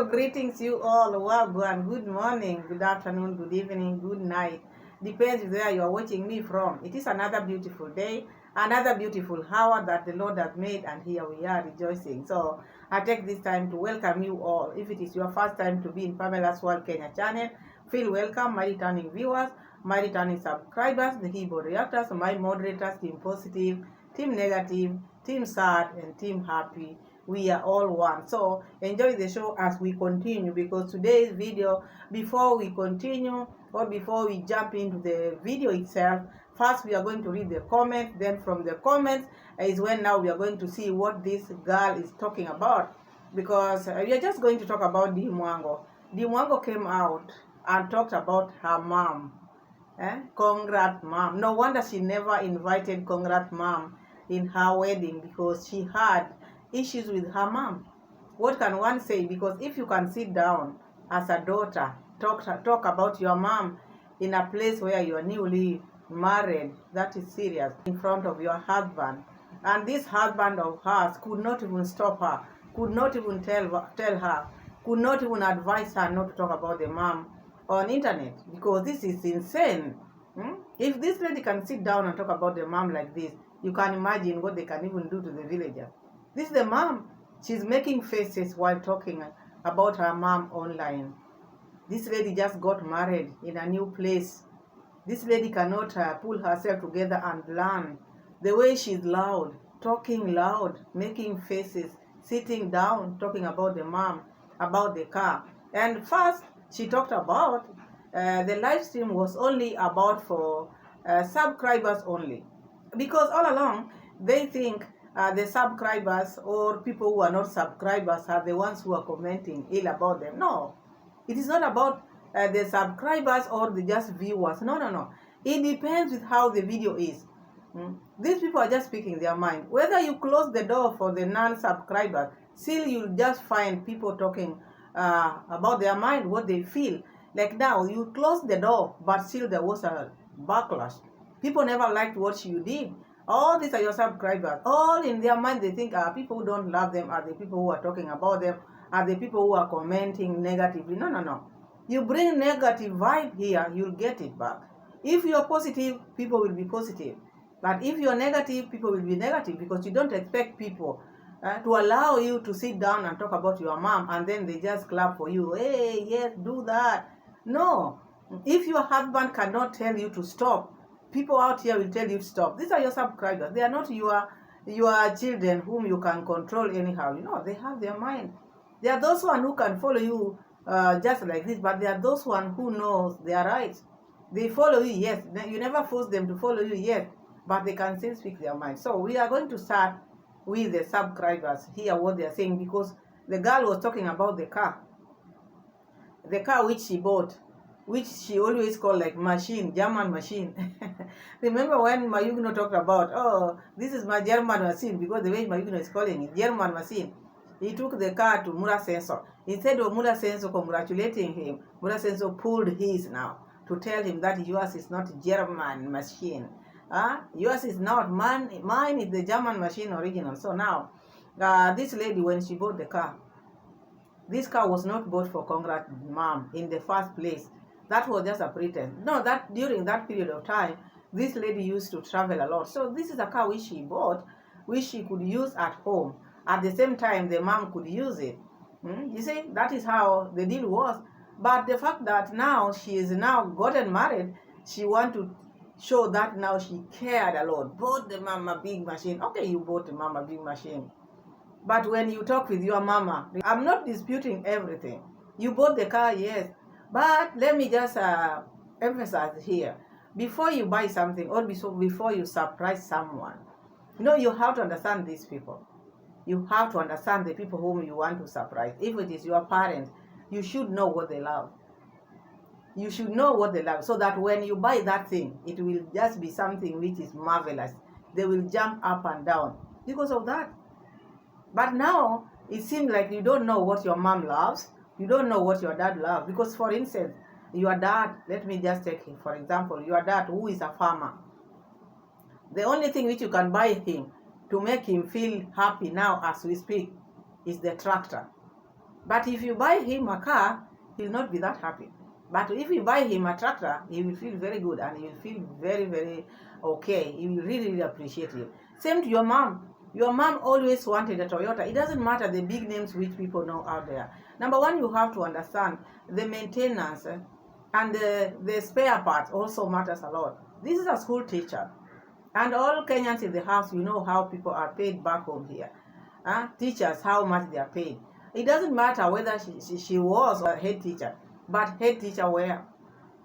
So greetings you all. Wagwan. Good morning, good afternoon, good evening, good night. Depends where you are watching me from. It is another beautiful day, another beautiful hour that the Lord has made, and here we are rejoicing. So I take this time to welcome you all. If it is your first time to be in PAMELA'S World Kenya channel, feel welcome. My returning viewers, my returning subscribers, the keyboard reactors, my moderators, Team Positive, Team Negative, Team Sad, and Team Happy. We are all one. So enjoy the show as we continue, because today's video, before we continue or before we jump into the video itself, first we are going to read the comments. Then from the comments is when now we are going to see what this girl is talking about, because we are just going to talk about Dee Mwango. Dee Mwango came out and talked about her mom. Congrats mom. No wonder she never invited Congrats mom in her wedding, because she had issues with her mom. What can one say? Because if you can sit down as a daughter, talk about your mom in a place where you are newly married, that is serious, in front of your husband, and this husband of hers could not even stop her, could not even tell her, could not even advise her not to talk about the mom on internet, because this is insane. If this lady can sit down and talk about the mom like this, you can imagine what they can even do to the villagers. This is the mom. She's making faces while talking about her mom online. This lady just got married in a new place. This lady cannot pull herself together and learn. The way she's loud, talking loud, making faces, sitting down, talking about the mom, about the car. And first, she talked about the live stream was only about for subscribers only. Because all along, they think the subscribers or people who are not subscribers are the ones who are commenting ill about them. No, it is not about the subscribers or the just viewers. No. It depends with how the video is. These people are just speaking their mind. Whether you close the door for the non-subscribers, still you'll just find people talking about their mind, what they feel. Like now, you closed the door, but still there was a backlash. People never liked what you did. All these are your subscribers. All in their mind, they think people who don't love them are the people who are talking about them, are the people who are commenting negatively. No. You bring negative vibe here, you'll get it back. If you're positive, people will be positive. But if you're negative, people will be negative, because you don't expect people to allow you to sit down and talk about your mom and then they just clap for you. Hey, yes, do that. No. If your husband cannot tell you to stop, people out here will tell you to stop. These are your subscribers. They are not your children whom you can control anyhow. They have their mind. There are those one who can follow you just like this, but there are those one who knows their rights. They follow you, yes. You never force them to follow you, yes, but they can still speak their mind. So we are going to start with the subscribers, hear what they are saying, because the girl was talking about the car which she bought, which she always called like machine, German machine. Remember when Mayugno talked about, oh, this is my German machine, because the way Mayugno is calling it, German machine. He took the car to Mura Sensor. Instead of Mura Sensor congratulating him, Mura Sensor pulled his now to tell him that yours is not German machine. Yours is not, mine is the German machine original. So now, this lady, when she bought the car, this car was not bought for Congrats mom in the first place. That was just a pretense. No, that during that period of time, this lady used to travel a lot. So this is a car which she bought, which she could use at home. At the same time, the mom could use it. You see, that is how the deal was. But the fact that now she is now gotten married, she want to show that now she cared a lot. Bought the mama big machine. Okay, you bought the mama big machine. But when you talk with your mama, I'm not disputing everything. You bought the car, yes. But let me just emphasize here. Before you buy something or before you surprise someone, you have to understand these people. You have to understand the people whom you want to surprise. If it is your parents, you should know what they love. You should know what they love, so that when you buy that thing, it will just be something which is marvelous. They will jump up and down because of that. But now, it seems like you don't know what your mom loves. You don't know what your dad loves. Because, for instance, your dad, let me just take him, for example, your dad who is a farmer. The only thing which you can buy him to make him feel happy now as we speak is the tractor. But if you buy him a car, he'll not be that happy. But if you buy him a tractor, he will feel very good and he will feel very, very okay. He will really, really appreciate you. Same to your mom. Your mom always wanted a Toyota. It doesn't matter the big names which people know out there. Number one, you have to understand the maintenance and the spare parts also matters a lot. This is a school teacher. And all Kenyans in the house, you know how people are paid back home here. Teachers, how much they are paid. It doesn't matter whether she was a head teacher, but head teacher where?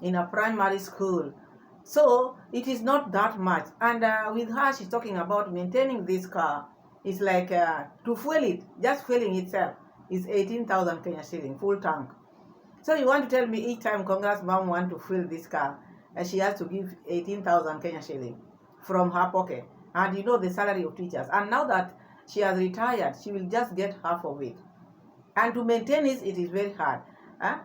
In a primary school. So it is not that much. And with her, she's talking about maintaining this car. It's like to fuel it, just fueling itself is 18,000 Kenya shilling, full tank. So you want to tell me each time Congress mom want to fuel this car, she has to give 18,000 Kenya shilling from her pocket. And you know the salary of teachers. And now that she has retired, she will just get half of it. And to maintain it, it is very hard.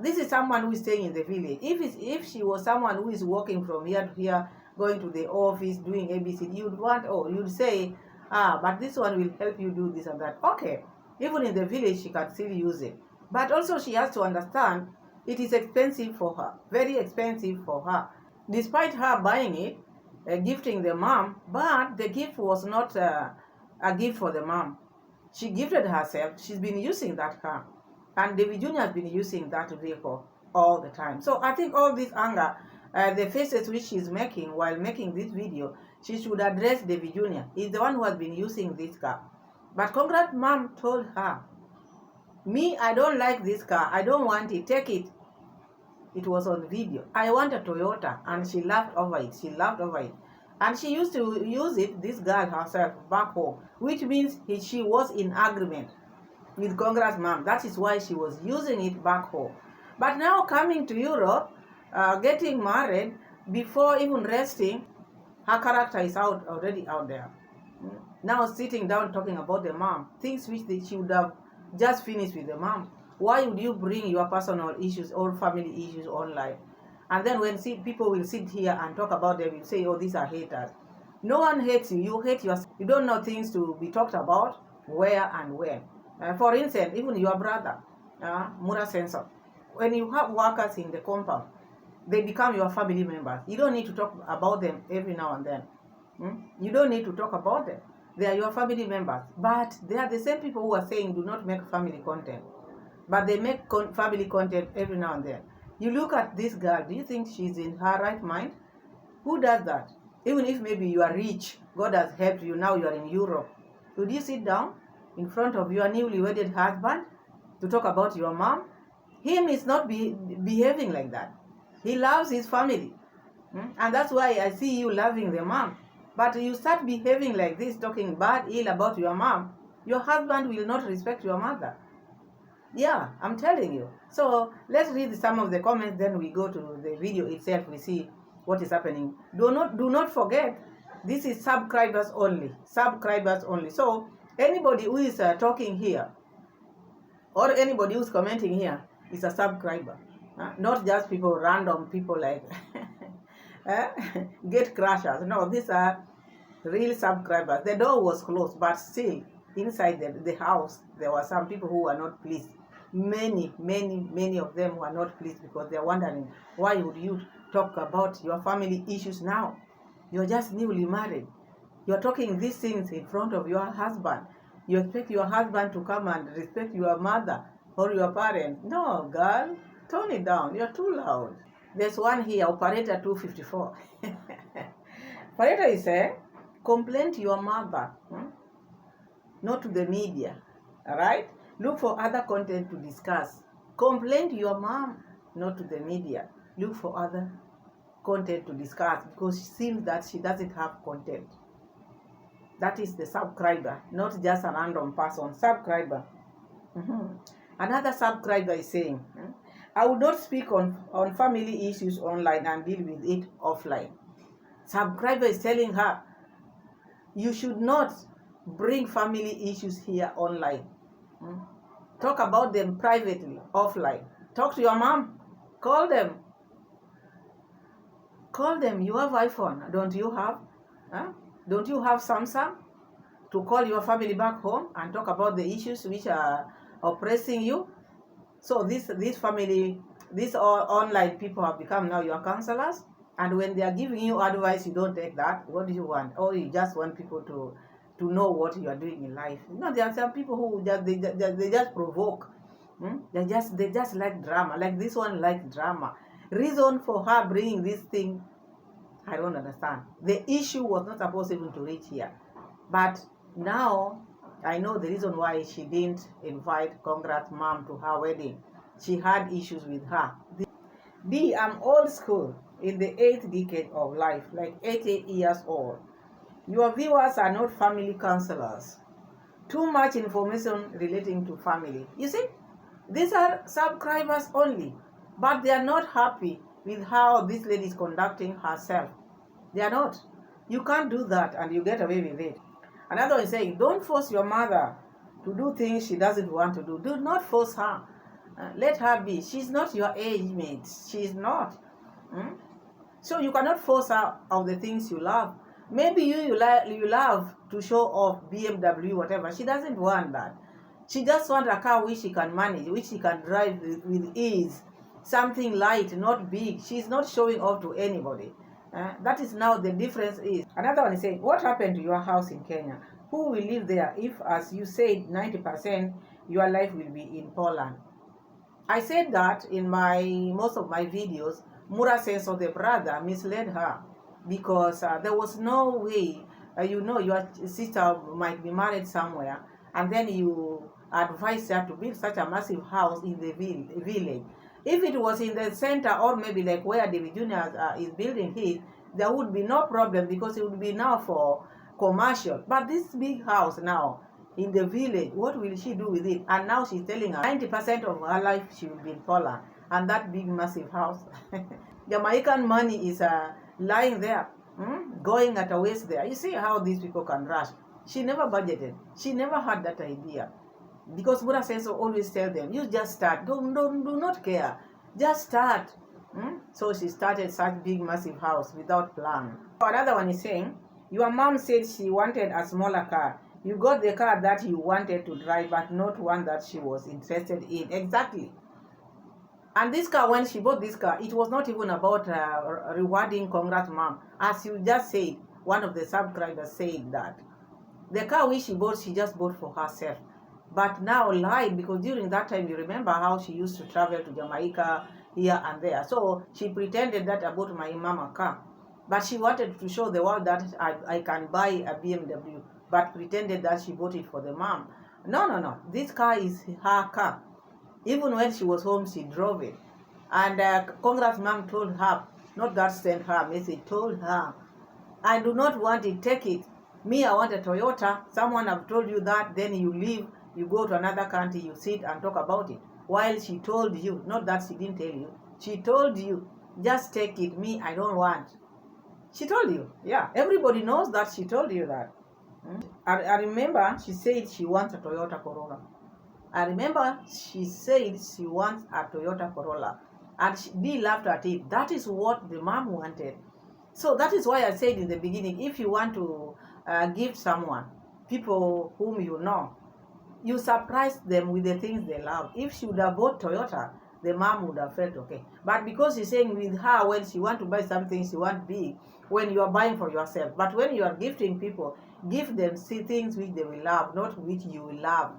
This is someone who is staying in the village. If she was someone who is walking from here to here, going to the office, doing ABC, you'd say, but this one will help you do this and that. Okay, even in the village, she can still use it. But also she has to understand it is expensive for her, very expensive for her. Despite her buying it, gifting the mom, but the gift was not a gift for the mom. She gifted herself. She's been using that car. And David Jr. has been using that vehicle all the time. So I think all this anger, the faces which she's making while making this video, she should address David Jr. He's the one who has been using this car. But Congrats mom told her, me, I don't like this car. I don't want it. Take it. It was on video. I want a Toyota. And she laughed over it. She laughed over it. And she used to use it, this girl herself, back home, which means she was in agreement with Congrats mom. That is why she was using it back home. But now coming to Europe, getting married, before even resting, her character is already out there. Now sitting down talking about the mom, things which she would have just finished with the mom. Why would you bring your personal issues or family issues online? And then when people will sit here and talk about them, you say, oh, these are haters. No one hates you. You hate yourself. You don't know things to be talked about, where and when. For instance, even your brother, Mura Sensor, when you have workers in the compound, they become your family members. You don't need to talk about them every now and then. You don't need to talk about them. They are your family members. But they are the same people who are saying do not make family content. But they make family content every now and then. You look at this girl, do you think she's in her right mind? Who does that? Even if maybe you are rich, God has helped you, now you are in Europe. Would you sit down in front of your newly wedded husband to talk about your mom? Him is not behaving like that. He loves his family. And that's why I see you loving the mom. But you start behaving like this, talking bad, ill about your mom, your husband will not respect your mother. Yeah, I'm telling you. So let's read some of the comments, then we go to the video itself, we see what is happening. Do not forget, this is subscribers only. Subscribers only. So anybody who is talking here, or anybody who's commenting here, is a subscriber. Not just people, random people like get crashers. No, these are real subscribers. The door was closed, but still, inside the house, there were some people who were not pleased. Many of them were not pleased because they are wondering, why would you talk about your family issues now? You're just newly married. You're talking these things in front of your husband. You expect your husband to come and respect your mother or your parents. No, girl, tone it down. You're too loud. There's one here, Operator 254. Operator is saying, complain to your mother, not to the media. All right? Look for other content to discuss. Complain to your mom, not to the media. Look for other content to discuss because it seems that she doesn't have content. That is the subscriber, not just a random person. Subscriber. Another subscriber is saying, I would not speak on family issues online and deal with it offline. Subscriber is telling her, you should not bring family issues here online. Talk about them privately, offline. Talk to your mom. Call them. Call them. You have iPhone. Don't you have? Don't you have Samsung? To call your family back home and talk about the issues which are oppressing you? So this family, these all online people have become now your counselors. And when they are giving you advice, you don't take that. What do you want? Or you just want people to know what you are doing in life. You know, there are some people who they just provoke. They just like drama. Like this one like drama. Reason for her bringing this thing, I don't understand. The issue was not supposed even to reach here. But now I know the reason why she didn't invite Congrats mom to her wedding. She had issues with her. D, I'm old school in the 8th decade of life, like 88 years old. Your viewers are not family counselors. Too much information relating to family. You see, these are subscribers only, but they are not happy with how this lady is conducting herself. They are not. You can't do that and you get away with it. Another one is saying, don't force your mother to do things she doesn't want to do. Do not force her. Let her be. She's not your age mate. She's not. So you cannot force her of the things you love. Maybe you love to show off BMW, whatever. She doesn't want that. She just wants a car which she can manage, which she can drive with ease. Something light, not big. She's not showing off to anybody. That is now the difference is. Another one is saying, what happened to your house in Kenya? Who will live there if, as you said, 90% your life will be in Poland? I said that in most of my videos. Mura says of the brother misled her because there was no way, your sister might be married somewhere and then you advise her to build such a massive house in the village. If it was in the center or maybe like where David Jr. Is building it, there would be no problem because it would be now for commercial. But this big house now in the village, what will she do with it? And now she's telling her 90% of her life she will be in Poland. And that big massive house. Jamaican money is lying there, going at a waste there. You see how these people can rush. She never budgeted. She never had that idea. Because Buddha says so, always tell them, you just start. Do not care. Just start. So she started such big massive house without plan. Another one is saying, your mom said she wanted a smaller car. You got the car that you wanted to drive, but not one that she was interested in. Exactly. And this car, when she bought this car, it was not even about rewarding Congrats mom. As you just said, one of the subscribers said that. The car which she bought, she just bought for herself. But now lied, because during that time, you remember how she used to travel to Jamaica here and there. So she pretended that I bought my mom a car. But she wanted to show the world that I can buy a BMW. But pretended that she bought it for the mom. No. This car is her car. Even when she was home, she drove it. And Congrats mom told her, not that sent her a message, told her, I do not want it, take it. Me, I want a Toyota. Someone have told you that, then you leave, you go to another country, you sit and talk about it. While she told you, not that she didn't tell you, she told you, just take it. Me, I don't want. She told you. Yeah, everybody knows that she told you that. I remember she said she wants a Toyota Corolla. I remember she said she wants a Toyota Corolla. And Dee laughed at it. That is what the mom wanted. So that is why I said in the beginning, if you want to gift someone, people whom you know, you surprise them with the things they love. If she would have bought Toyota, the mom would have felt okay. But because she's saying with her, when she want to buy something, she want big, when you are buying for yourself. But when you are gifting people, give them things which they will love, not which you will love.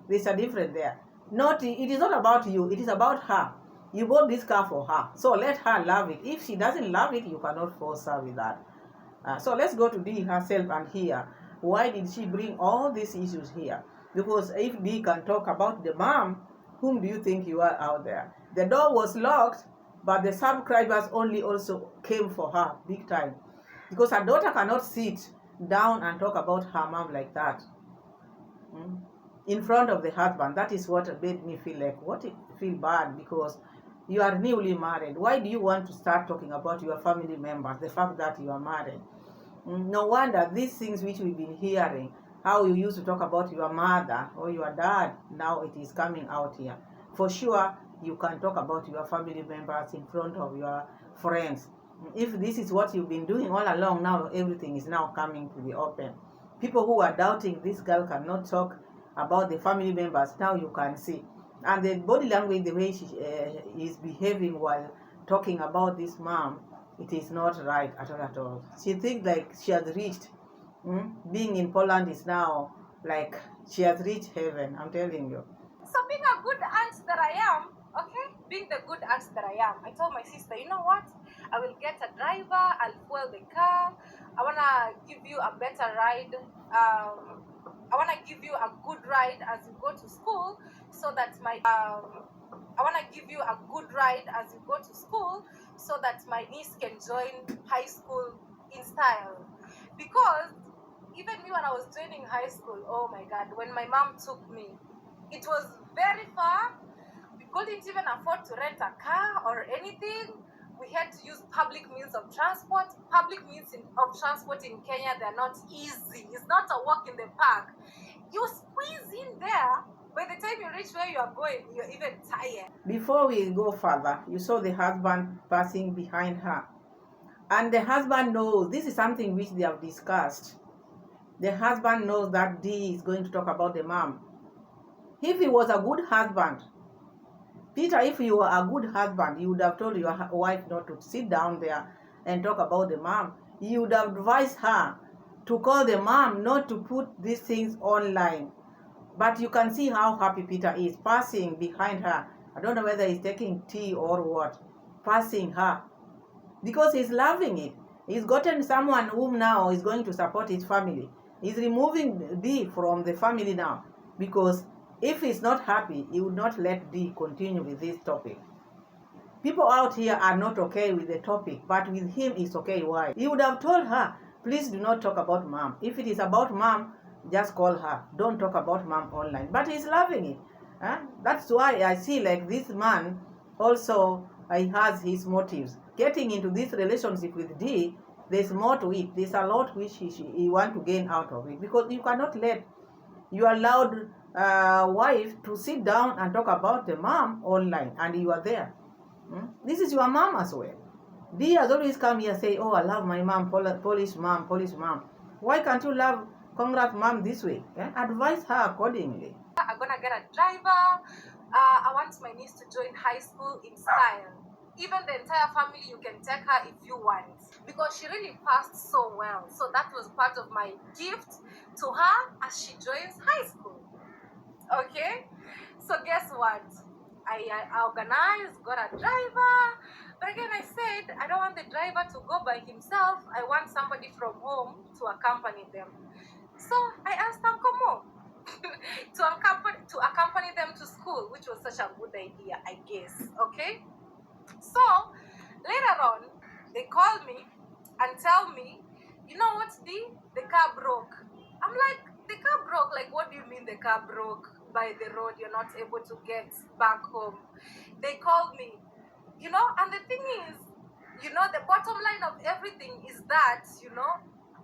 There's a difference there. It is not about you, it is about her. You bought this car for her, so let her love it. If she doesn't love it, you cannot force her with that. So let's go to Dee herself and hear why did she bring all these issues here. Because if Dee can talk about the mom, whom do you think you are out there? The door was locked, but the subscribers only also came for her big time. Because her daughter cannot sit down and talk about her mom like that. In front of the husband. That is what made me feel bad, because you are newly married. Why do you want to start talking about your family members, the fact that you are married? No wonder these things which we've been hearing, how you used to talk about your mother or your dad, now it is coming out here. For sure, you can talk about your family members in front of your friends. If this is what you've been doing all along, now everything is now coming to the open. People who are doubting this girl cannot talk about the family members, now you can see. And the body language, the way she is behaving while talking about this mom, it is not right at all at all. She thinks like she has reached, being in Poland is now like she has reached heaven, I'm telling you. So being a good aunt that I am, okay, being the good aunt that I am, I told my sister, you know what? I will get a driver, I'll fuel the car, I wanna give you a better ride. I wanna give you a good ride as you go to school so that I wanna give you a good ride as you go to school so that my niece can join high school in style. Because even me when I was joining high school, oh my god, when my mom took me, it was very far. We couldn't even afford to rent a car or anything. We had to use public means of transport. Public means of transport in Kenya, they're not easy. It's not a walk in the park. You squeeze in there. By the time you reach where you are going, you're even tired. Before we go further, you saw the husband passing behind her. And the husband knows this is something which they have discussed. The husband knows that Dee is going to talk about the mom. If he was a good husband, Peter, if you were a good husband, you would have told your wife not to sit down there and talk about the mom. You would have advised her to call the mom, not to put these things online. But you can see how happy Peter is, passing behind her. I don't know whether he's taking tea or what, passing her. Because he's loving it. He's gotten someone whom now is going to support his family. He's removing Dee from the family now. Because if he's not happy, he would not let Dee continue with this topic. People out here are not okay with the topic, but with him it's okay. Why? He would have told her, please do not talk about mom. If it is about mom, just call her. Don't talk about mom online. But he's loving it. That's why I see like this man also he has his motives. Getting into this relationship with Dee, there's more to it. There's a lot which he want to gain out of it. Because you cannot let your loud wife to sit down and talk about the mom online and you are there. This is your mom as well. Dee has always come here say, oh, I love my mom, Polish mom, Polish mom. Why can't you love Congrats mom this way? Advise her accordingly. I'm gonna get a driver. I want my niece to join high school in style. Even the entire family, you can take her if you want, because she really passed so well. So that was part of my gift to her as she joins high school. Okay, so guess what? I organized, got a driver, but again I said I don't want the driver to go by himself. I want somebody from home to accompany them. So I asked Uncle Mo to accompany them to school, which was such a good idea, I guess. Okay, so later on they call me and tell me, you know what, Dee, the car broke. I'm like, the car broke? Like, what do you mean the car broke? By the road, you're not able to get back home. They called me, and the thing is, the bottom line of everything is that,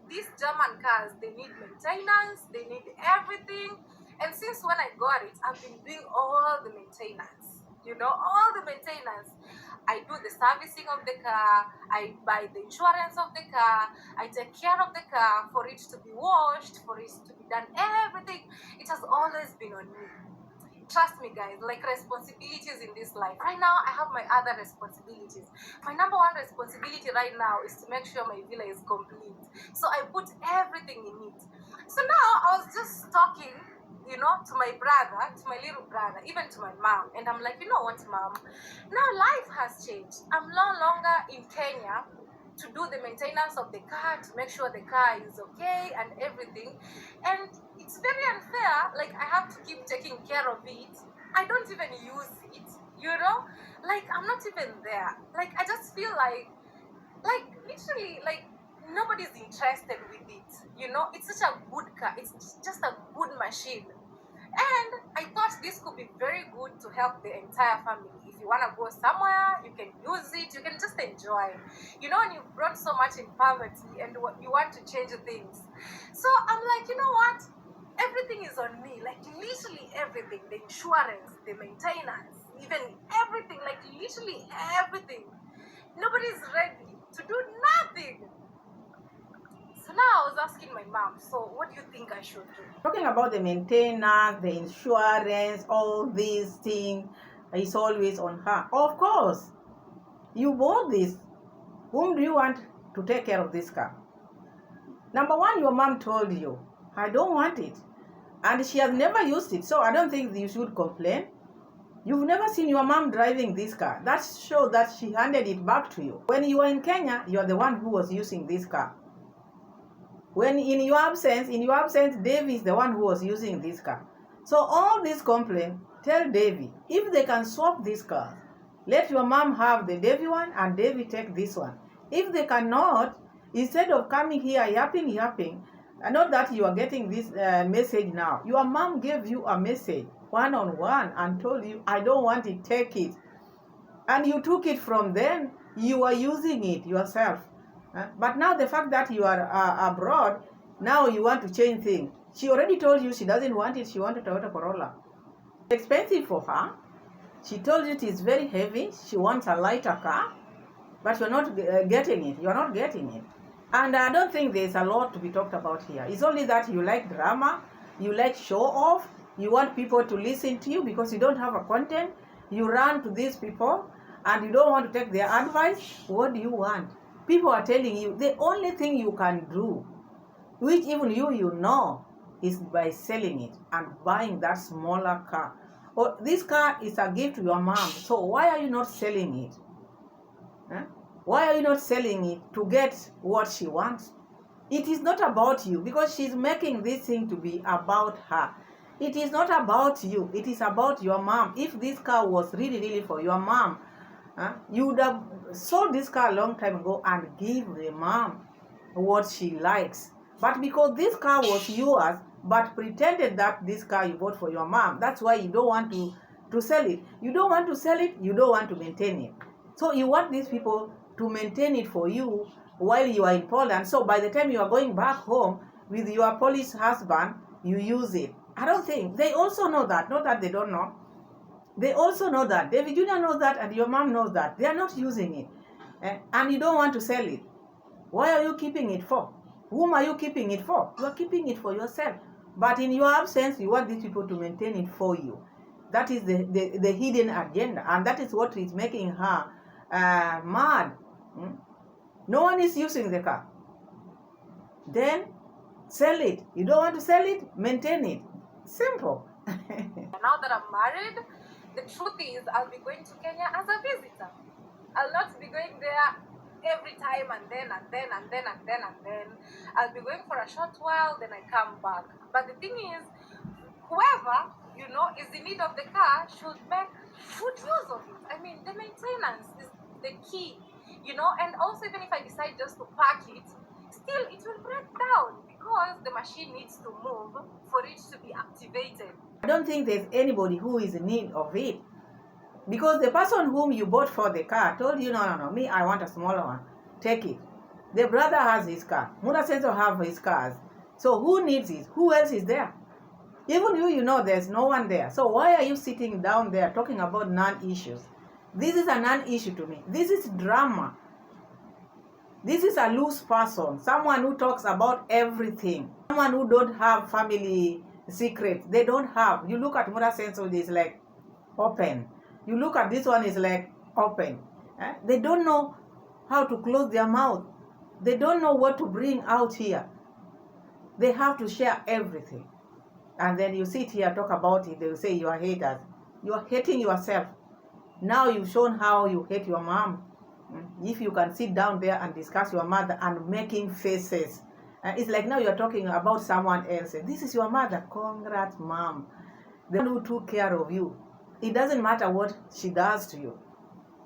these German cars, they need maintenance, they need everything. And since when I got it, I've been doing all the maintenance, all the maintenance. I do the servicing of the car, I buy the insurance of the car, I take care of the car for it to be washed, for it to be done, everything. It has always been on me. Trust me, guys, like responsibilities in this life. Right now, I have my other responsibilities. My number one responsibility right now is to make sure my villa is complete. So I put everything in it. So now I was just talking, to my brother, to my little brother, even to my mom. And I'm like, you know what, mom? Now life has changed. I'm no longer in Kenya to do the maintenance of the car, to make sure the car is okay and everything. And it's very unfair. Like, I have to keep taking care of it. I don't even use it, Like, I'm not even there. Like, I just feel like literally, like, nobody's interested with it, It's such a good car. It's just a good machine. And I thought this could be very good to help the entire family. If you want to go somewhere, you can use it, you can just enjoy. When you've brought so much in poverty and you want to change things. So I'm like, you know what? Everything is on me, like literally everything. The insurance, the maintenance, even everything, like literally everything. Nobody's ready to do nothing. So now I was asking my mom, so what do you think I should do? Talking about the maintenance, the insurance, all these things is always on her. Of course, you bought this. Whom do you want to take care of this car? Number one, your mom told you, I don't want it. And she has never used it, so I don't think you should complain. You've never seen your mom driving this car. That shows that she handed it back to you. When you were in Kenya, you are the one who was using this car. When in your absence, Davy is the one who was using this car. So all this complaint, tell Davy, if they can swap this car, let your mom have the Davy one and Davy take this one. If they cannot, instead of coming here yapping, not that you are getting this message now. Your mom gave you a message one-on-one and told you, I don't want it, take it. And you took it from then, you are using it yourself. But now the fact that you are abroad, now you want to change things. She already told you she doesn't want it, she wanted Toyota Corolla. It's expensive for her. She told you it is very heavy, she wants a lighter car, but you're not getting it. You're not getting it. And I don't think there's a lot to be talked about here. It's only that you like drama, you like show off, you want people to listen to you because you don't have a content. You run to these people and you don't want to take their advice. What do you want? People are telling you the only thing you can do, which even you know, is by selling it and buying that smaller car. Or this car is a gift to your mom. So why are you not selling it? Why are you not selling it to get what she wants? It is not about you because she's making this thing to be about her. It is not about you. It is about your mom. If this car was really for your mom, you would have sold this car a long time ago and give the mom what she likes. But because this car was yours, but pretended that this car you bought for your mom, that's why you don't want to sell it. You don't want to sell it, you don't want to maintain it. So you want these people to maintain it for you while you are in Poland. So by the time you are going back home with your Polish husband, you use it. I don't think. They also know that. Not that they don't know. They also know that. David Jr. knows that and your mom knows that. They are not using it. And you don't want to sell it. Why are you keeping it for? Whom are you keeping it for? You are keeping it for yourself. But in your absence, you want these people to maintain it for you. That is the hidden agenda. And that is what is making her mad. No one is using the car. Then sell it. You don't want to sell it? Maintain it. Simple. Now that I'm married, the truth is I'll be going to Kenya as a visitor. I'll not be going there every time and then. I'll be going for a short while, then I come back. But the thing is, whoever, is in need of the car should make good use of it. I mean, the maintenance is the key, and also even if I decide just to park it, still it will break down because the machine needs to move for it to be activated. I don't think there's anybody who is in need of it. Because the person whom you bought for the car told you, no, me, I want a smaller one. Take it. The brother has his car. Muna Senso have his cars. So who needs it? Who else is there? Even there's no one there. So why are you sitting down there talking about non-issues? This is a non-issue to me. This is drama. This is a loose person. Someone who talks about everything. Someone who don't have family secrets. They don't have. You look at Muna Senso, it's like open. You look at this one, is like open. They don't know how to close their mouth. They don't know what to bring out here. They have to share everything. And then you sit here, talk about it, they will say you are haters. You are hating yourself. Now you've shown how you hate your mom. If you can sit down there and discuss your mother and making faces. It's like now you're talking about someone else. This is your mother. Congrats, mom. The one who took care of you. It doesn't matter what she does to you.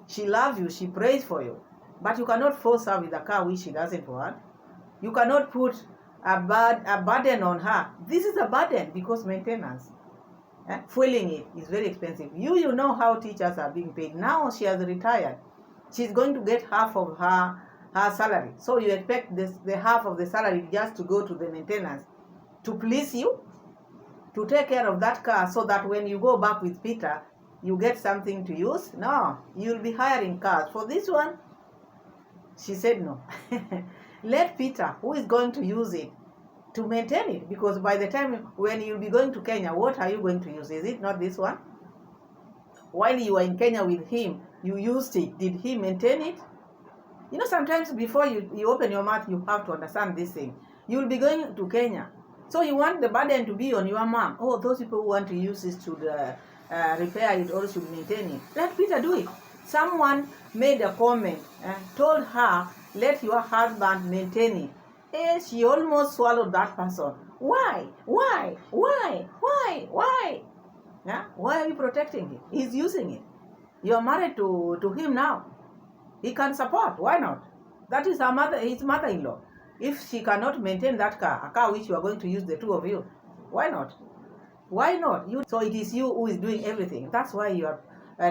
She loves you, she prays for you. But you cannot force her with a car which she doesn't want. You cannot put a burden on her. This is a burden because maintenance. Fueling it is very expensive. You know how teachers are being paid. Now she has retired. She's going to get half of her salary. So you expect the half of the salary just to go to the maintenance. To please you? To take care of that car so that when you go back with Peter, you get something to use? No, you'll be hiring cars. For this one, she said no. Let Peter, who is going to use it, to maintain it, because by the time when you'll be going to Kenya, what are you going to use? Is it not this one? While you were in Kenya with him, you used it. Did he maintain it? You know, sometimes before you open your mouth, you have to understand this thing. You'll be going to Kenya. So you want the burden to be on your mom. Oh, those people who want to use this should repair it or should maintain it. Let Peter do it. Someone made a comment and told her, let your husband maintain it. And she almost swallowed that person. Why? Why? Why? Why? Why? Yeah? Why are you protecting it? He's using it. You're married to him now. He can support. Why not? That is his mother-in-law. If she cannot maintain that car, a car which you are going to use the two of you, why not? Why not? So it is you who is doing everything. That's why you are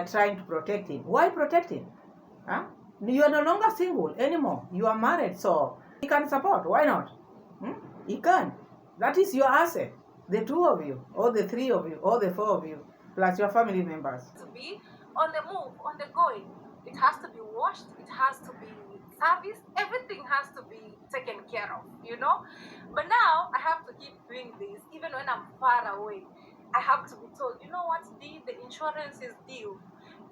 trying to protect him. Why protect him? Huh? You are no longer single anymore. You are married, so he can support. Why not? He can. That is your asset. The two of you, or the three of you, or the four of you, plus your family members. To be on the move, on the going. It has to be washed, it has to be serviced, everything has to be taken care of, you know. But now I have to keep doing this, even when I'm far away. I have to be told, you know what, Dee, the insurance is due.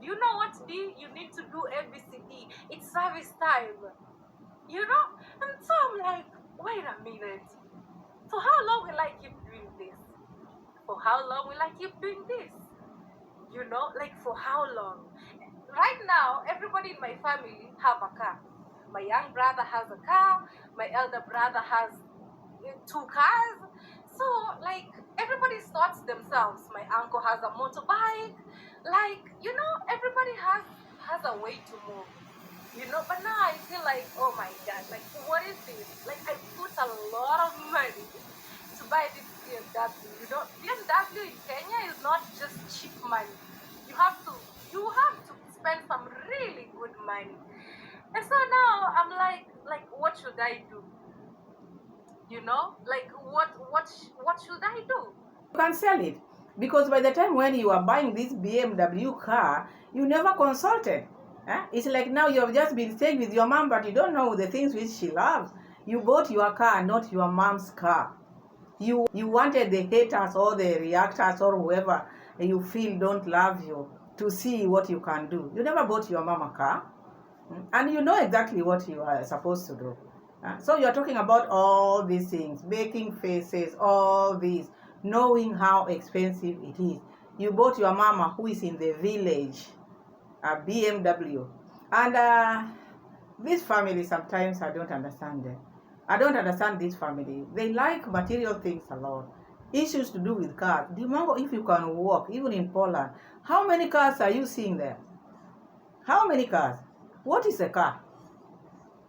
You know what, Dee, you need to do ABCD. It's service time, you know. And so I'm like, wait a minute. For how long will I keep doing this? For how long will I keep doing this? You know, like for how long? Right now, everybody in my family have a car. My young brother has a car. My elder brother has 2 cars. So, like, everybody sorts themselves. My uncle has a motorbike. Like, you know, everybody has a way to move. You know, but now I feel like, oh my God, like, what is this? Like, I put a lot of money to buy this BMW. You know, BMW in Kenya is not just cheap money. You have to spend some really good money. And so now I'm like what should I do? You know, like what should I do? You can sell it, because by the time when you are buying this BMW car, you never consulted. It's like now you have just been staying with your mom, but you don't know the things which she loves. You bought your car, not your mom's car. You wanted the haters or the reactors or whoever you feel don't love you to see what you can do. You never bought your mama car, and you know exactly what you are supposed to do. So you're talking about all these things, baking faces, all these, knowing how expensive it is. You bought your mama who is in the village a BMW. And this family, sometimes I don't understand them. I don't understand this family. They like material things a lot. Issues to do with cars. Dee Mwango, if you can walk, even in Poland, how many cars are you seeing there? How many cars? What is a car?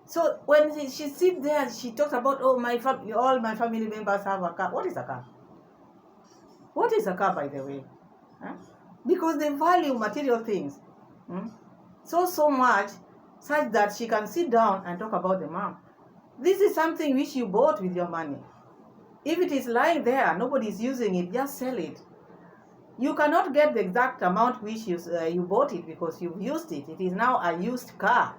So when she sits there, she talks about, oh, all my family members have a car. What is a car? What is a car, by the way? Because they value material things so much, such that she can sit down and talk about the mom. This is something which you bought with your money. If it is lying there, nobody is using it, just sell it. You cannot get the exact amount which you bought it, because you've used it. It is now a used car.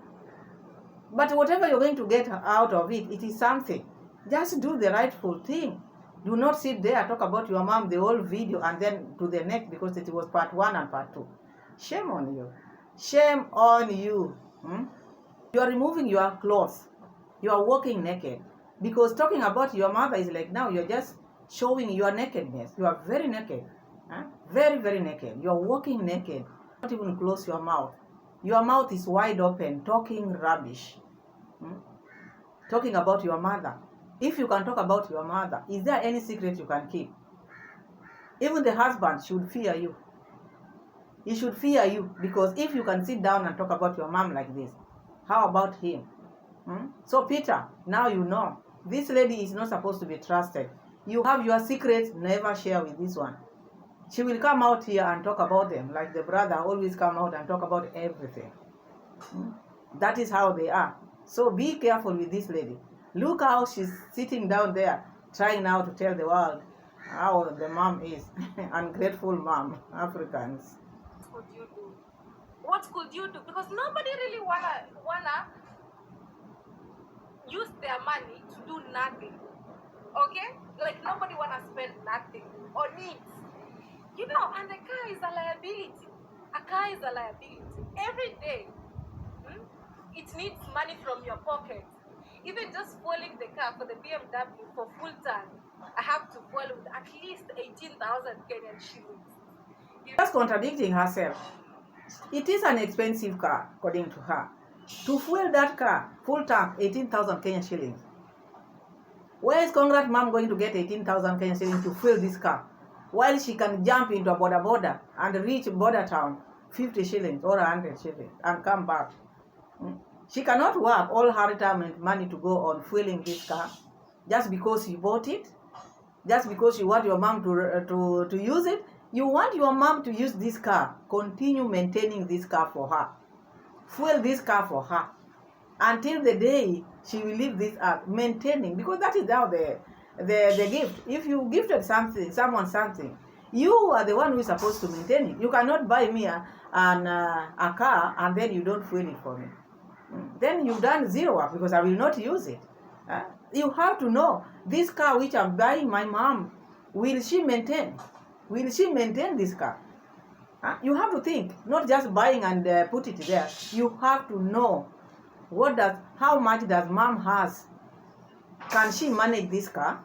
But whatever you're going to get out of it, it is something. Just do the rightful thing. Do not sit there and talk about your mom the whole video and then to the next, because it was part 1 and part 2. Shame on you. Shame on you. You are removing your clothes. You are walking naked. Because talking about your mother is like now you're just showing your nakedness. You are very naked. Very, very naked. You are walking naked. Not even close your mouth. Your mouth is wide open, talking rubbish. Talking about your mother. If you can talk about your mother, is there any secret you can keep? Even the husband should fear you. He should fear you, because if you can sit down and talk about your mom like this, how about him? So Peter, now you know. This lady is not supposed to be trusted. You have your secrets, never share with this one. She will come out here and talk about them, like the brother always come out and talk about everything. That is how they are. So be careful with this lady. Look how she's sitting down there, trying now to tell the world how the mom is. Ungrateful mom, Africans. What could you do? What could you do? Because nobody really wanna use their money to do nothing. Okay? Like nobody wanna spend nothing on it. And a car is a liability. A car is a liability. Every day, it needs money from your pocket. Even just fueling the car for the BMW for full tank, I have to fuel with at least 18,000 Kenyan shillings. Just contradicting herself. It is an expensive car, according to her. To fuel that car, full tank, 18,000 Kenyan shillings. Where is Congrats mom going to get 18,000 Kenyan shillings to fuel this car? While she can jump into a border and reach border town, 50 shillings or 100 shillings and come back. She cannot work all her retirement money to go on fueling this car just because you bought it, just because you want your mom to use it. You want your mom to use this car, continue maintaining this car for her, fuel this car for her until the day she will leave this earth, maintaining, because that is now the gift. If you gifted someone something, you are the one who is supposed to maintain it. You cannot buy me a car and then you don't fuel it for me. Then you've done zero work because I will not use it. You have to know, this car which I'm buying my mom, will she maintain? Will she maintain this car? You have to think, not just buying and put it there. You have to know how much does mom has. Can she manage this car?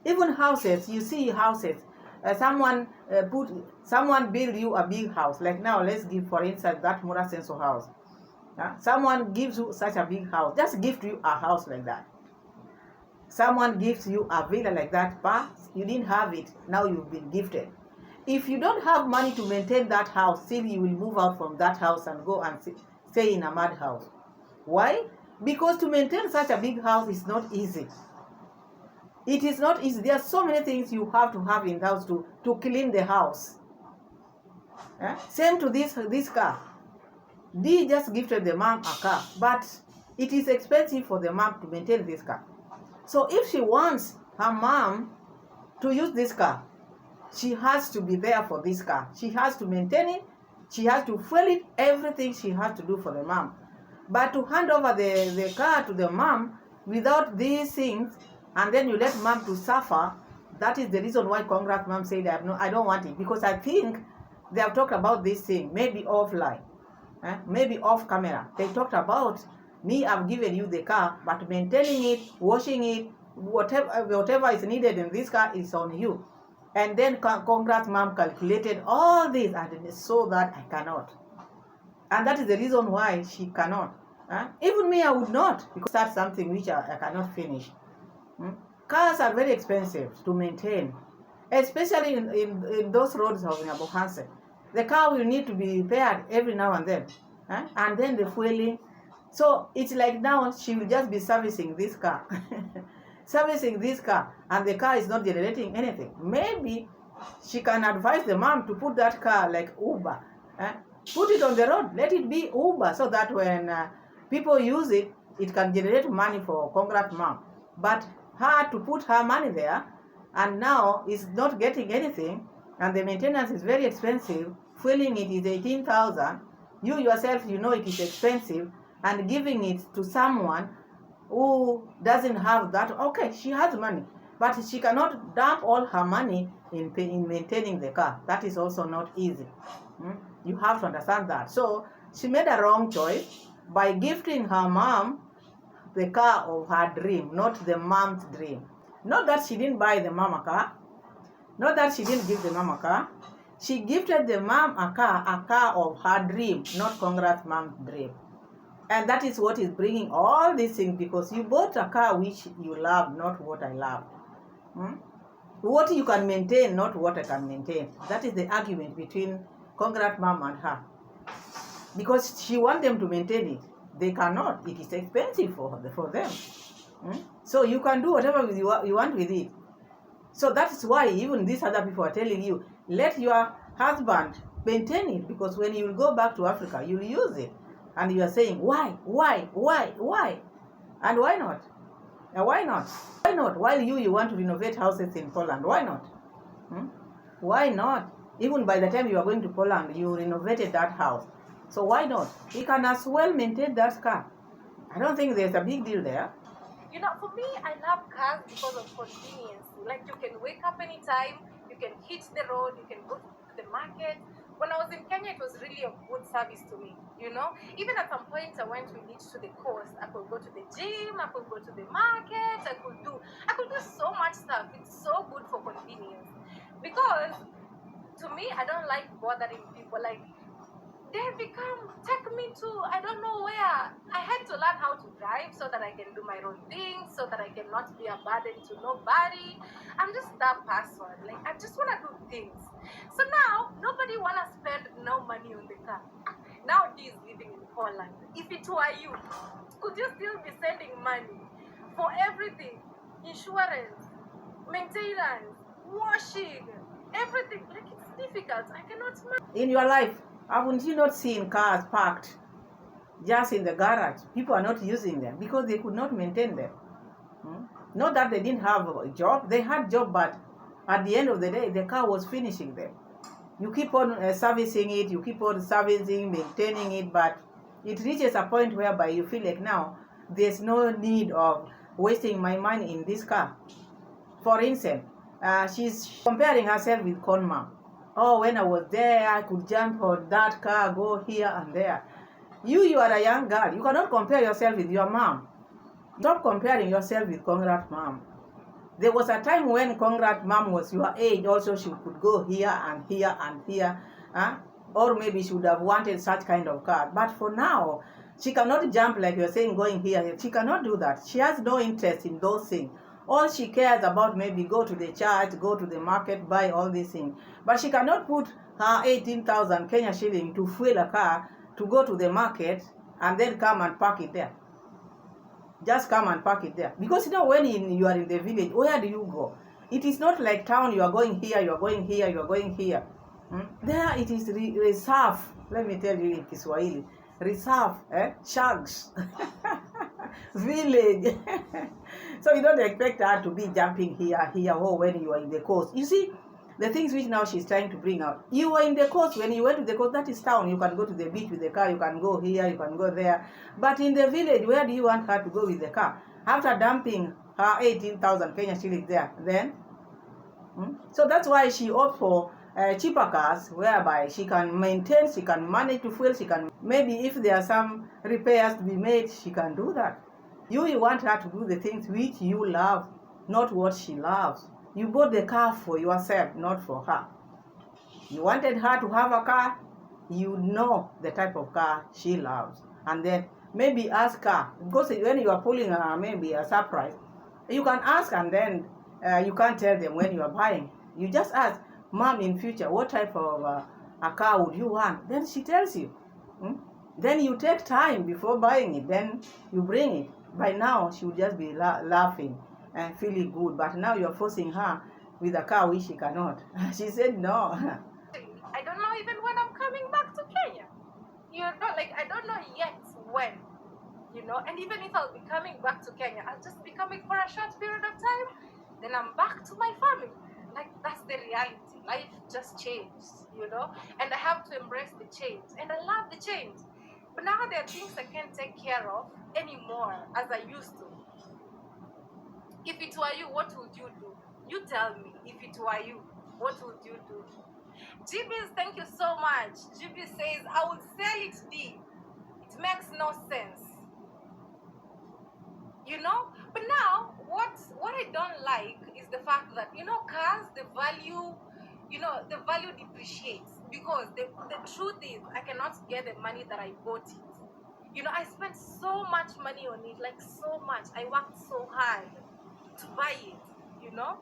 Even houses, you see houses. Someone build you a big house. Like now, let's give for instance that Mura Senso house. Someone gives you such a big house, just gift you a house like that. Someone gives you a villa like that, but you didn't have it, now you've been gifted. If you don't have money to maintain that house, still you will move out from that house and go and stay in a mad house. Why? Because to maintain such a big house is not easy. It is not easy. There are so many things you have to have in the house to clean the house. Same to this car. Dee just gifted the mom a car, but it is expensive for the mom to maintain this car. So if she wants her mom to use this car, she has to be there for this car. She has to maintain it. She has to fuel it, everything she has to do for the mom. But to hand over the car to the mom without these things, and then you let mom to suffer, that is the reason why Congrats mom said, I don't want it. Because I think they have talked about this thing, maybe offline. Maybe off camera. They talked about, me, I've given you the car, but maintaining it, washing it, whatever is needed in this car is on you. And then Congrats mom calculated all this and saw that I cannot. And that is the reason why she cannot. Even me, I would not, because that's something which I cannot finish. Cars are very expensive to maintain, especially in those roads of Nyabohanse. The car will need to be repaired every now and then. And then the fueling. So it's like now she will just be servicing this car. Servicing this car, and the car is not generating anything. Maybe she can advise the mom to put that car like Uber. Put it on the road. Let it be Uber so that when people use it, it can generate money for Congrats mom. But her to put her money there, and now is not getting anything, and the maintenance is very expensive. Fueling it is 18,000. You yourself, you know it is expensive, and giving it to someone who doesn't have that. Okay, she has money, but she cannot dump all her money in maintaining the car. That is also not easy. You have to understand that. So she made a wrong choice by gifting her mom the car of her dream, not the mom's dream. Not that she didn't buy the mom a car. Not that she didn't give the mom a car. She gifted the mom a car of her dream, not Congrats mom's dream. And that is what is bringing all these things, because you bought a car which you love, not what I love. What you can maintain, not what I can maintain. That is the argument between Congrats mom and her. Because she wants them to maintain it. They cannot. It is expensive for them. So you can do whatever you want with it. So that is why even these other people are telling you, let your husband maintain it, because when you will go back to Africa, you will use it. And you are saying, why? And why not? Why not? Why not? While you want to renovate houses in Poland, why not? Why not? Even by the time you are going to Poland, you renovated that house. So why not? He can as well maintain that car. I don't think there's a big deal there. You know, for me, I love cars because of convenience. Like you can wake up anytime, you can hit the road, you can go to the market. When I was in Kenya, it was really a good service to me. You know, even at some point, I went with it to the coast. I could go to the gym, I could go to the market, I could do so much stuff. It's so good for convenience because to me, I don't like bothering people. Like they become take me to I don't know where. I had to learn how to drive so that I can do my own thing, so that I cannot be a burden to nobody. I'm just that person. Like I just wanna do things. So now nobody wanna spend no money on the car. Now Dee is living in Holland. If it were you, could you still be sending money for everything? Insurance, maintenance, washing, everything. Like it's difficult. I cannot manage. In your life, haven't you not seen cars parked just in the garage? People are not using them because they could not maintain them. Not that they didn't have a job, they had job, but at the end of the day, the car was finishing them. You keep on servicing it, you keep on servicing, maintaining it, but it reaches a point whereby you feel like now there's no need of wasting my money in this car. For instance, she's comparing herself with con mom. Oh, when I was there, I could jump on that car, go here and there. You are a young girl. You cannot compare yourself with your mom. Stop comparing yourself with Conrad mom. There was a time when Conrad mom was your age, also she could go here and here and here. Or maybe she would have wanted such kind of car. But for now, she cannot jump like you're saying, going here. She cannot do that. She has no interest in those things. All she cares about maybe go to the church, go to the market, buy all these things. But she cannot put her 18,000 Kenya shilling to fuel a car to go to the market and then come and park it there. Just come and park it there. Because you know when you are in the village, where do you go? It is not like town, you are going here, you are going here, you are going here. There it is reserve. Let me tell you in Kiswahili. Reserve, shags. Village. So you don't expect her to be jumping here, or when you are in the coast. You see, the things which now she's trying to bring out. You were in the coast. When you went to the coast, that is town. You can go to the beach with the car. You can go here. You can go there. But in the village, where do you want her to go with the car? After dumping her 18,000 Kenya shillings there, then? So that's why she opts for cheaper cars, whereby she can maintain, she can manage to fuel, she can, maybe if there are some repairs to be made, she can do that. You want her to do the things which you love, not what she loves. You bought the car for yourself, not for her. You wanted her to have a car, you know the type of car she loves. And then maybe ask her, because when you are pulling maybe a surprise, you can ask and then you can't tell them when you are buying. You just ask, Mom, in future, what type of a car would you want? Then she tells you. Then you take time before buying it, then you bring it. By now, she would just be laughing and feeling good. But now you're forcing her with a car which she cannot. She said no. I don't know even when I'm coming back to Kenya. You know, like I don't know yet when. You know, and even if I'll be coming back to Kenya, I'll just be coming for a short period of time. Then I'm back to my family. Like that's the reality. Life just changed, you know, and I have to embrace the change. And I love the change. But now there are things I can't take care of anymore as I used to. If it were you, what would you do? You tell me. If it were you, what would you do? GBs, thank you so much. GB says, I would sell it, Dee. It makes no sense. You know? But now, what I don't like is the fact that, you know, cars, the value depreciates. Because the truth is, I cannot get the money that I bought it. You know, I spent so much money on it, like so much. I worked so hard to buy it, you know?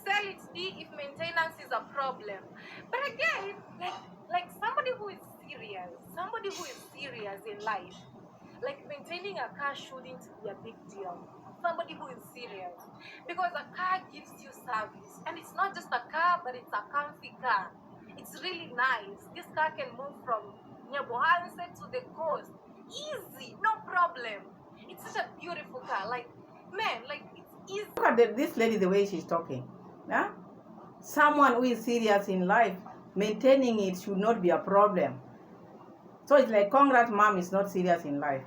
Sell it, Dee, if maintenance is a problem. But again, like somebody who is serious in life, like maintaining a car shouldn't be a big deal. Somebody who is serious, because a car gives you service, and it's not just a car, but it's a comfy car. It's really nice. This car can move from Nyabohanse to the coast easy, no problem. It's such a beautiful car. Like, man, like it's easy. Look at this lady, the way she's talking. Yeah? Someone who is serious in life, maintaining it should not be a problem. So it's like Congrats mom is not serious in life.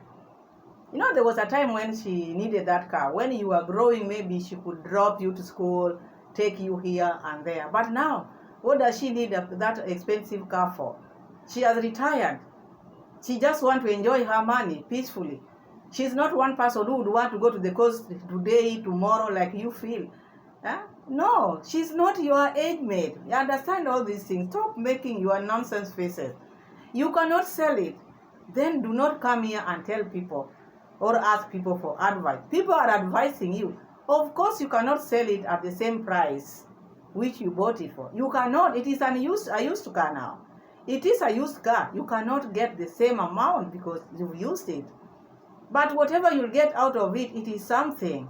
You know, there was a time when she needed that car. When you were growing, maybe she could drop you to school, take you here and there. But now, what does she need that expensive car for? She has retired. She just wants to enjoy her money peacefully. She's not one person who would want to go to the coast today, tomorrow, like you feel. Huh? No, she's not your age mate. You understand all these things. Stop making your nonsense faces. You cannot sell it. Then do not come here and tell people or ask people for advice. People are advising you. Of course, you cannot sell it at the same price which you bought it for. You cannot. It is a used car now. It is a used car. You cannot get the same amount because you've used it. But whatever you get out of it, it is something.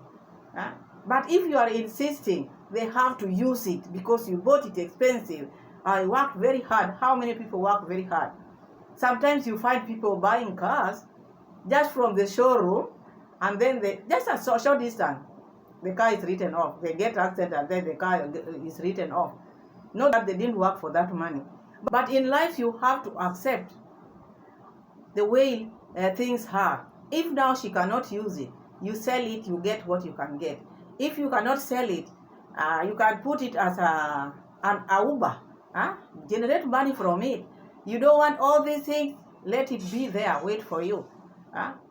Huh? But if you are insisting they have to use it because you bought it expensive, I worked very hard. How many people work very hard? Sometimes you find people buying cars just from the showroom, and then they just a short distance, the car is written off. They get accident and then the car is written off. Not that they didn't work for that money. But in life, you have to accept the way things are. If now she cannot use it, you sell it, you get what you can get. If you cannot sell it, you can put it as an Uber. Generate money from it. You don't want all these things, let it be there, wait for you.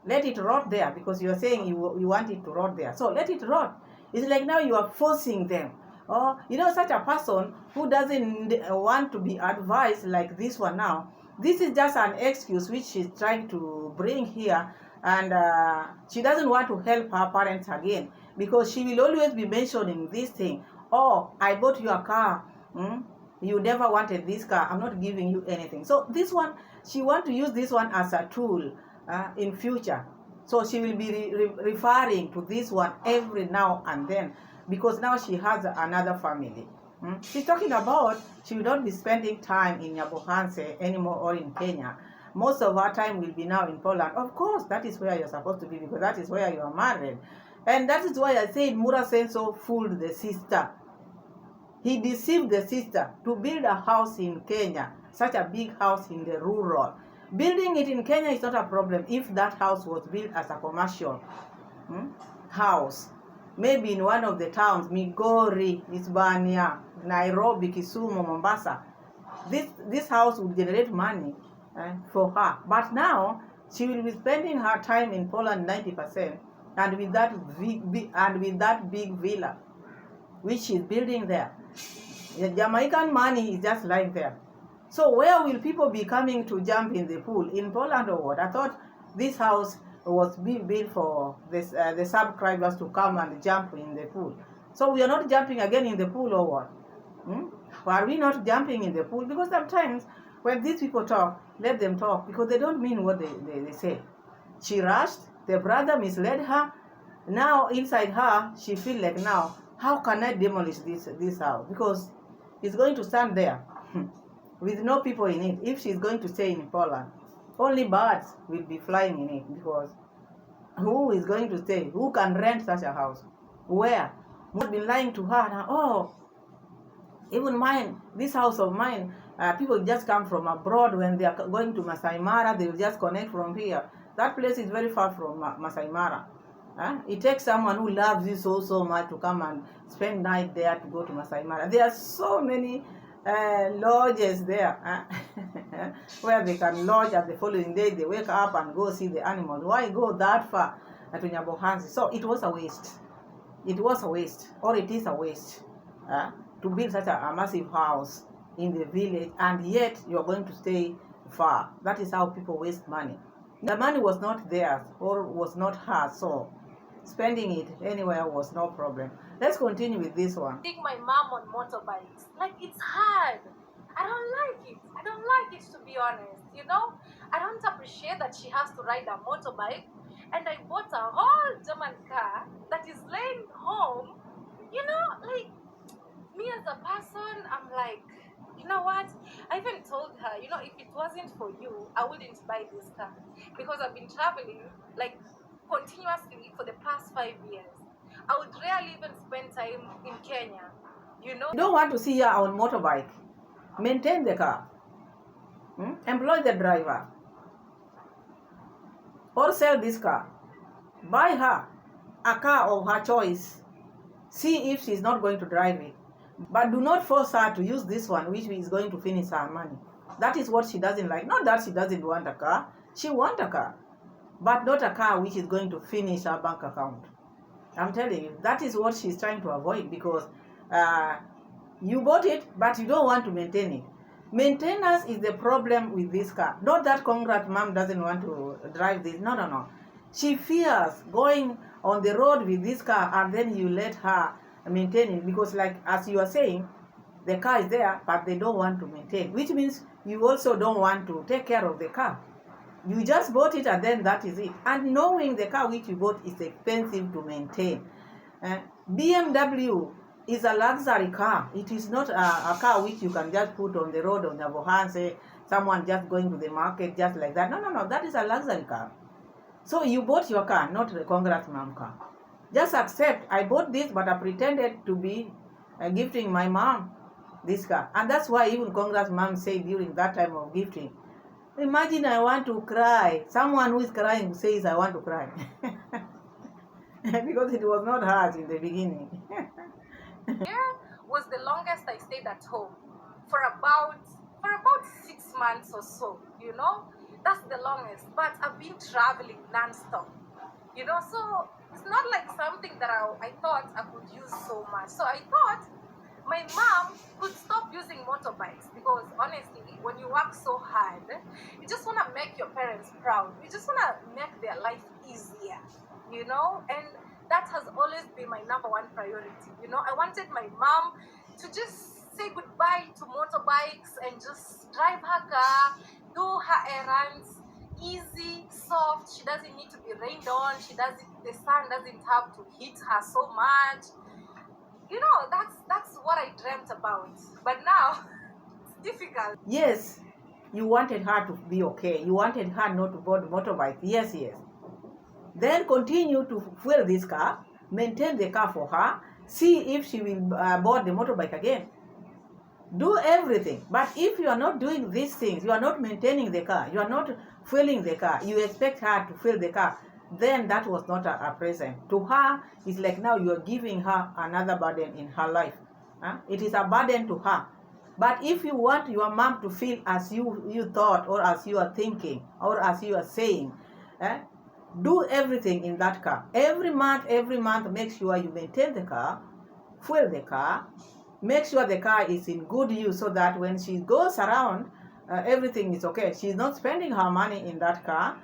Let it rot there because you are saying you want it to rot there. So let it rot. It's like now you are forcing them. Or, such a person who doesn't want to be advised like this one now. This is just an excuse which she's trying to bring here. And she doesn't want to help her parents again because she will always be mentioning this thing. Oh, I bought you a car. You never wanted this car. I'm not giving you anything. So this one, she wants to use this one as a tool in future. So she will be referring to this one every now and then because now she has another family. She's talking about she will not be spending time in Nyabohanse anymore or in Kenya. Most of her time will be now in Poland. Of course, that is where you're supposed to be because that is where you are married. And that is why I said Mura Senso fooled the sister. He deceived the sister to build a house in Kenya, such a big house in the rural. Building it in Kenya is not a problem if that house was built as a commercial house. Maybe in one of the towns, Migori, Hispania, Nairobi, Kisumu, Mombasa. This house would generate money for her. But now, she will be spending her time in Poland 90%, and with that big villa, which she's building there. The Jamaican money is just lying there. So where will people be coming to jump in the pool? In Poland or what? I thought this house was being built for the subscribers to come and jump in the pool. So we are not jumping again in the pool or what? Are we not jumping in the pool? Because sometimes when these people talk, let them talk because they don't mean what they say. She rushed. The brother misled her. Now inside her, she feels like now, how can I demolish this house? Because it's going to stand there with no people in it. If she's going to stay in Poland, only birds will be flying in it because who is going to stay? Who can rent such a house? Where? Must be lying to her now. Oh, even mine, this house of mine, people just come from abroad when they are going to Masai Mara. They will just connect from here. That place is very far from Masai Mara. It takes someone who loves you so much to come and spend night there to go to Masai Mara. There are so many lodges there where they can lodge, and the following day they wake up and go see the animals. Why go that far to Nyabohansi? So it was a waste. It was a waste, or it is a waste to build such a massive house in the village, and yet you're going to stay far. That is how people waste money. The money was not theirs or was not hers, so spending it anywhere was no problem. Let's continue with this one. Take my mom on motorbikes. Like, it's hard. I don't like it. I don't like it, to be honest. I don't appreciate that she has to ride a motorbike. And I bought a whole German car that is laying home. Like, me as a person, I'm like, you know what? I even told her, if it wasn't for you, I wouldn't buy this car. Because I've been traveling, like, continuously for the past 5 years. I would rarely even spend time in Kenya. You don't want to see her on motorbike. Maintain the car. Employ the driver. Or sell this car. Buy her a car of her choice. See if she's not going to drive it. But do not force her to use this one, which is going to finish her money. That is what she doesn't like. Not that she doesn't want a car. She wants a car. But not a car which is going to finish her bank account. I'm telling you, that is what she's trying to avoid, because you bought it, but you don't want to maintain it. Maintenance is the problem with this car. Not that Congrats mom doesn't want to drive this. No, no, no. She fears going on the road with this car, and then you let her maintain it, because like as you are saying, the car is there, but they don't want to maintain, which means you also don't want to take care of the car. You just bought it and then that is it. And knowing the car which you bought is expensive to maintain. BMW is a luxury car. It is not a car which you can just put on the road on the hand, say someone just going to the market just like that. No, no, no. That is a luxury car. So you bought your car, not the Congrats mom car. Just accept, I bought this, but I pretended to be gifting my mom this car. And that's why even Congrats mom said during that time of gifting, imagine I want to cry. Someone who is crying says I want to cry. Because it was not hers in the beginning. Here was the longest I stayed at home for about 6 months or so, you know. That's the longest. But I've been traveling non-stop, you know, so it's not like something that I thought I could use so much. So I thought my mom could stop using motorbikes, because honestly, when you work so hard, you just want to make your parents proud. You just want to make their life easier, you know, and that has always been my number one priority. You know, I wanted my mom to just say goodbye to motorbikes and just drive her car, do her errands, easy, soft. She doesn't need to be rained on. The sun doesn't have to hit her so much. You know, that's what I dreamt about. But now it's difficult. Yes, you wanted her to be okay. You wanted her not to board motorbike. Yes, yes. Then continue to fuel this car, maintain the car for her, see if she will board the motorbike again. Do everything. But if you are not doing these things, you are not maintaining the car, you are not fueling the car, you expect her to fuel the car, then that was not a present. To her, it's like now you are giving her another burden in her life. It is a burden to her. But if you want your mom to feel as you thought, or as you are thinking, or as you are saying, do everything in that car. Every month, make sure you maintain the car, fuel the car, make sure the car is in good use, so that when she goes around, everything is okay. She's not spending her money in that car.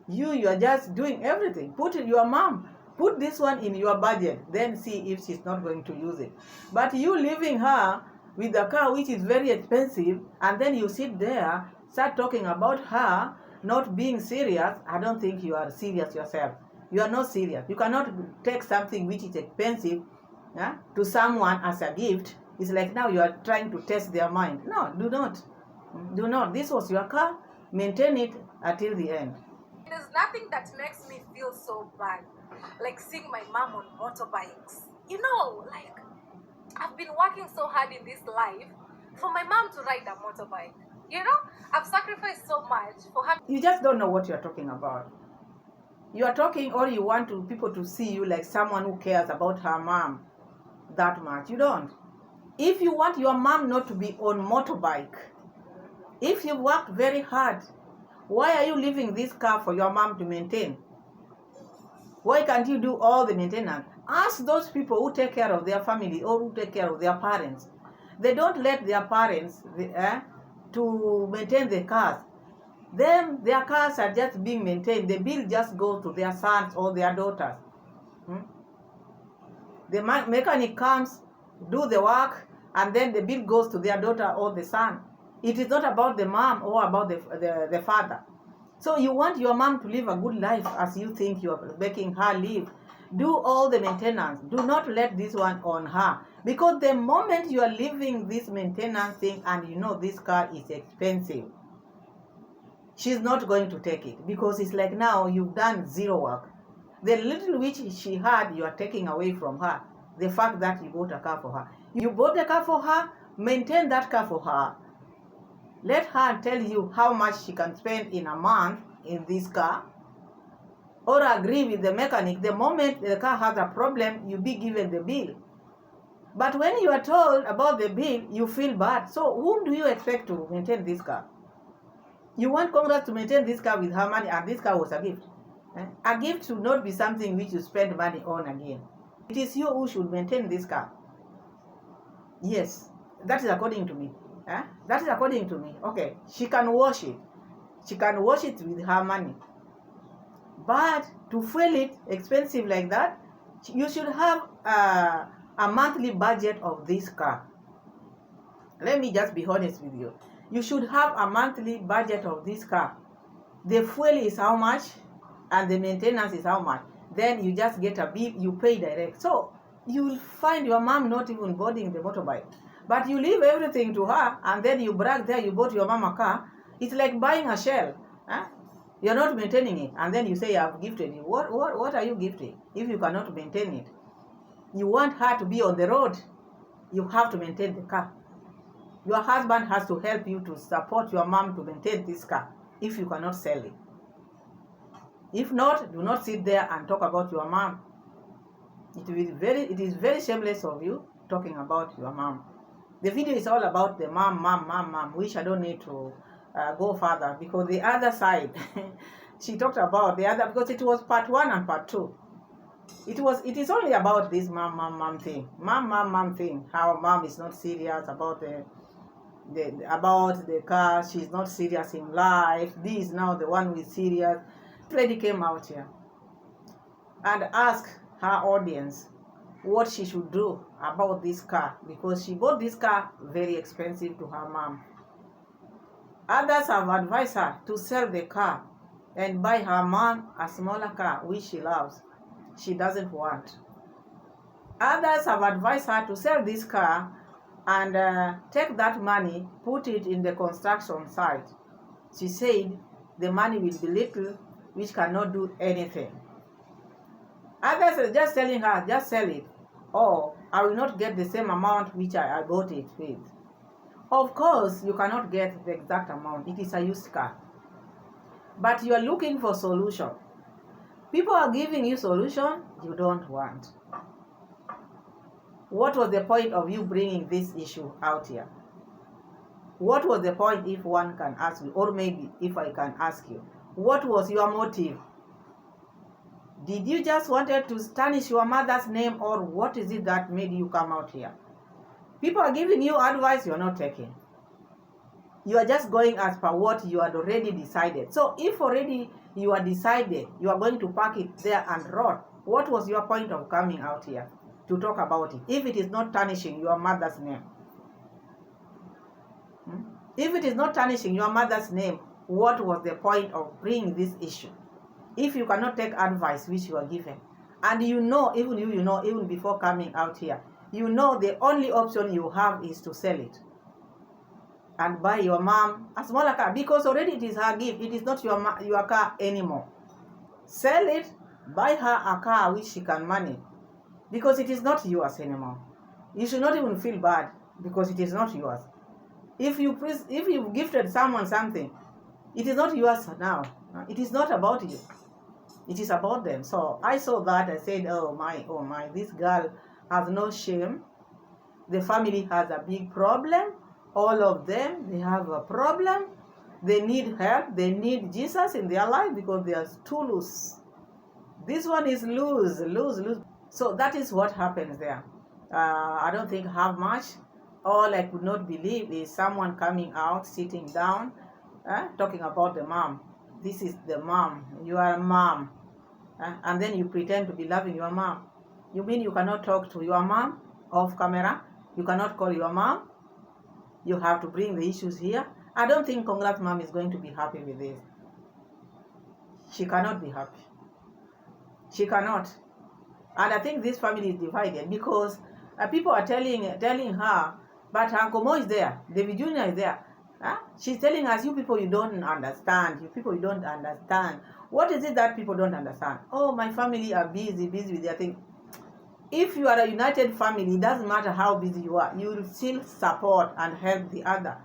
You are just doing everything. Put your mom, put this one in your budget, then see if she's not going to use it. But you leaving her with a car which is very expensive, and then you sit there, start talking about her not being serious, I don't think you are serious yourself. You are not serious. You cannot take something which is expensive to someone as a gift. It's like now you are trying to test their mind. No, do not. Do not. This was your car. Maintain it until the end. There's nothing that makes me feel so bad like seeing my mom on motorbikes. You know, like, I've been working so hard in this life for my mom to ride a motorbike. You know, I've sacrificed so much for her. You just don't know what you're talking about. You are talking, or you want people to see you like someone who cares about her mom that much. You don't. If you want your mom not to be on motorbike, if you worked very hard, why are you leaving this car for your mom to maintain? Why can't you do all the maintenance? Ask those people who take care of their family, or who take care of their parents. They don't let their parents to maintain the cars. Their cars are just being maintained. The bill just goes to their sons or their daughters. The mechanic comes, do the work, and then the bill goes to their daughter or the son. It is not about the mom or about the father. So you want your mom to live a good life as you think you are making her live. Do all the maintenance. Do not let this one on her. Because the moment you are leaving this maintenance thing, and you know this car is expensive, she's not going to take it. Because it's like now you've done zero work. The little which she had, you are taking away from her. The fact that you bought a car for her. You bought a car for her, maintain that car for her. Let her tell you how much she can spend in a month in this car. or agree with the mechanic, the moment the car has a problem, you be given the bill. But when you are told about the bill, you feel bad. So whom do you expect to maintain this car? You want Congress to maintain this car with her money, and this car was a gift. A gift should not be something which you spend money on again. It is you who should maintain this car. Yes, that is according to me. That is according to me. Okay, she can wash it. She can wash it with her money. But to fuel it expensive like that, you should have a monthly budget of this car. Let me just be honest with you. You should have a monthly budget of this car. The fuel is how much, and the maintenance is how much. Then you just get a bill, you pay direct. So you'll find your mom not even boarding the motorbike. But you leave everything to her, and then you brag there you bought your mom a car. It's like buying a shell. You're not maintaining it, and then you say I've gifted you. What are you gifting if you cannot maintain it? You want her to be on the road, you have to maintain the car. Your husband has to help you to support your mom to maintain this car if you cannot sell it. If not, do not sit there and talk about your mom. It is very shameless of you talking about your mom. The video is all about the mom, which I don't need to go further, because the other side, she talked about the other, because it was part 1 and part 2. It is only about this mom thing. Mom thing. How mom is not serious about the car. She's not serious in life. This is now the one who is serious. This lady came out here and asked her audience what she should do about this car, because she bought this car very expensive to her mom. Others have advised her to sell the car and buy her mom a smaller car which she loves. She doesn't want. Others have advised her to sell this car and take that money, put it in the construction site. She said the money will be little, which cannot do anything. Others are just telling her, just sell it, or I will not get the same amount which I bought it with. Of course, you cannot get the exact amount. It is a used car. But you are looking for solution. People are giving you solution you don't want. What was the point of you bringing this issue out here? What was the point, if one can ask you, or maybe if I can ask you? What was your motive? Did you just wanted to tarnish your mother's name, or what is it that made you come out here? People are giving you advice you are not taking. You are just going as per what you had already decided. So if already you are decided, you are going to park it there and rot, what was your point of coming out here to talk about it, if it is not tarnishing your mother's name? If it is not tarnishing your mother's name, what was the point of bringing this issue? If you cannot take advice which you are given, and you know, even before coming out here, you know the only option you have is to sell it and buy your mom a smaller car, because already it is her gift. It is not your car anymore. Sell it, buy her a car which she can manage, because it is not yours anymore. You should not even feel bad, because it is not yours. If you gifted someone something, it is not yours now. It is not about you. It is about them. So I saw that, I said, oh my, this girl has no shame. The family has a big problem. All of them, they have a problem. They need help. They need Jesus in their life, because they are too loose. This one is loose. So that is what happens there. I don't think have much. All I could not believe is someone coming out, sitting down, talking about the mom. This is the mom. You are a mom. And then you pretend to be loving your mom. You mean you cannot talk to your mom off camera? You cannot call your mom? You have to bring the issues here? I don't think Congrats mom is going to be happy with this. She cannot be happy. She cannot. And I think this family is divided, because people are telling her, but Uncle Mo is there, David Jr. is there. She's telling us, you people, you don't understand. You people, you don't understand. What is it that people don't understand? Oh, my family are busy with their thing. If you are a united family, it doesn't matter how busy you are. You will still support and help the other.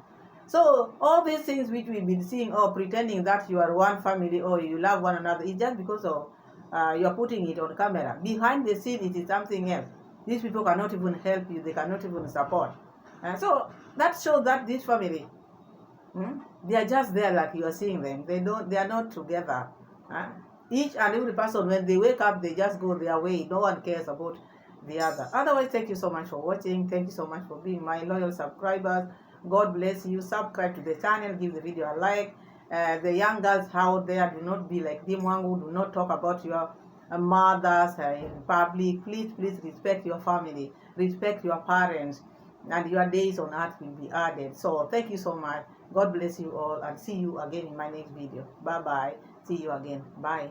So all these things which we've been seeing, or pretending that you are one family or you love one another, is just because of you are putting it on camera. Behind the scene, it is something else. These people cannot even help you. They cannot even support. So that shows that this family, they are just there like you are seeing them. They are not together. Each and every person, when they wake up, they just go their way. No one cares about the other. Otherwise, thank you so much for watching. Thank you so much for being my loyal subscribers. God bless you. Subscribe to the channel. Give the video a like. The young girls out there, do not be like Dee Mwango. Do not talk about your mothers in public. Please respect your family. Respect your parents. And your days on earth will be added. So thank you so much. God bless you all, and see you again in my next video. Bye bye. See you again. Bye.